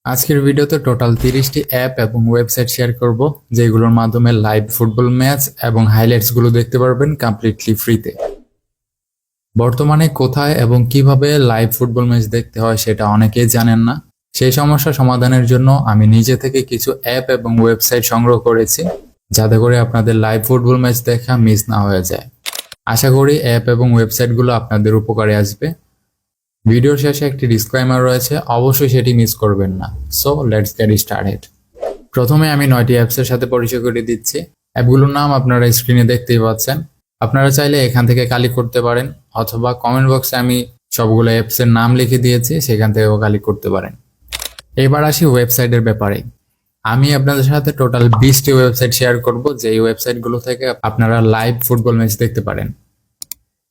আজকের ভিডিওতে total 30টি app এবং ওয়েবসাইট শেয়ার করব যেগুলোর মাধ্যমে লাইভ ফুটবল ম্যাচ এবং হাইলাইটস গুলো দেখতে পারবেন কমপ্লিটলি ফ্রিতে। বর্তমানে কোথায় এবং কিভাবে লাইভ ফুটবল ম্যাচ দেখতে হয় সেটা অনেকেই জানেন না। সেই সমস্যা সমাধানের জন্য আমি নিজে থেকে কিছু অ্যাপ এবং ওয়েবসাইট সংগ্রহ করেছি যাতে করে আপনাদের লাইভ ফুটবল ম্যাচ দেখা মিস না হয়ে যায়। আশা করি অ্যাপ এবং ওয়েবসাইটগুলো আপনাদের উপকারে আসবে। ভিডিওর শেষে একটি ডিসক্লেইমার রয়েছে, অবশ্যই সেটি মিস করবেন না। So let's get started. প্রথমে আমি 9টি অ্যাপসের সাথে পরিচয় করে দিচ্ছি। অ্যাপগুলোর নাম আপনারা স্ক্রিনে দেখতেই পাচ্ছেন। আপনারা চাইলে এখান থেকে কালেক্ট করতে পারেন অথবা কমেন্ট বক্সে আমি সবগুলো অ্যাপসের নাম লিখে দিয়েছি, সেখান থেকেও কালেক্ট করতে পারেন। এবার আসি ওয়েবসাইটের ব্যাপারে। আমি আপনাদের সাথে টোটাল 20টি ওয়েবসাইট শেয়ার করব যেই ওয়েবসাইটগুলো থেকে আপনারা লাইভ ফুটবল ম্যাচ দেখতে পারেন।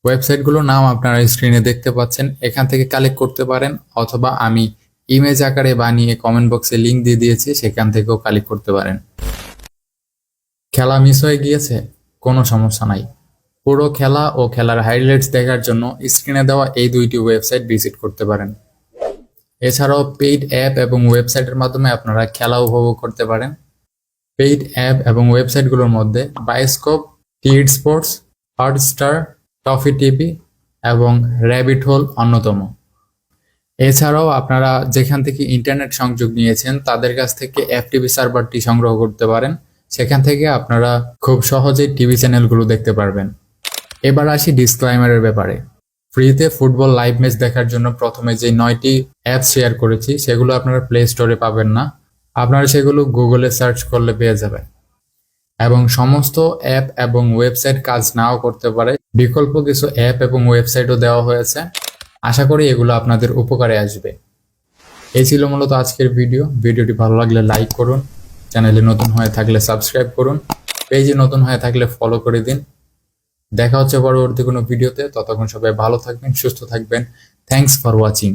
ওয়েবসাইটগুলোর নাম আপনারা স্ক্রিনে দেখতে পাচ্ছেন, এখান থেকে কালেক্ট করতে পারেন অথবা আমি ইমেজ আকারে বানিয়ে কমেন্ট বক্সে লিংক দিয়ে দিয়েছি, সেখান থেকেও কালেক্ট করতে পারেন। খেলা মিস হয়ে গিয়েছে, কোনো সমস্যা নাই। পুরো খেলা ও খেলার হাইলাইটস দেখার জন্য স্ক্রিনে দেওয়া এই দুইটি ওয়েবসাইট ভিজিট করতে পারেন। এছাড়াও পেইড অ্যাপ এবং ওয়েবসাইটের মাধ্যমে আপনারা খেলা উপভোগ করতে পারেন। পেইড অ্যাপ এবং ওয়েবসাইটগুলোর মধ্যে বায়োস্কোপ, টিড স্পোর্টস, হটস্টার, টফি টিভি এবং র্যাবিট হোল অন্যতম। এছাড়াও আপনারা যেখান থেকে ইন্টারনেট সংযোগ নিয়েছেন তাদের কাছ থেকে এফটিপি সার্ভারটি সংগ্রহ করতে পারেন, সেখান থেকে আপনারা খুব সহজেই টিভি চ্যানেলগুলো দেখতে পারবেন। এবার আসি ডিসক্লাইমারের ব্যাপারে। ফ্রিতে ফুটবল লাইভ ম্যাচ দেখার জন্য প্রথমে যে 9টি অ্যাপ শেয়ার করেছি সেগুলো আপনারা প্লে স্টোরে পাবেন না, আপনারা সেগুলো গুগলে সার্চ করলে পেয়ে যাবেন। এবং সমস্ত অ্যাপ এবং ওয়েবসাইট কাজ নাও করতে পারে, বিকল্প কিছু অ্যাপ এবং ওয়েবসাইটও দেওয়া হয়েছে। আশা করি এগুলো আপনাদের উপকারে আসবে। এই ছিল মূলত আজকের ভিডিওটি ভালো লাগলে লাইক করুন, চ্যানেলে নতুন হয়ে থাকলে সাবস্ক্রাইব করুন, পেজে নতুন হয়ে থাকলে ফলো করে দিন। দেখা হচ্ছে পরবর্তী কোনো ভিডিওতে, ততক্ষণ সবাই ভালো থাকবেন, সুস্থ থাকবেন। Thanks for watching.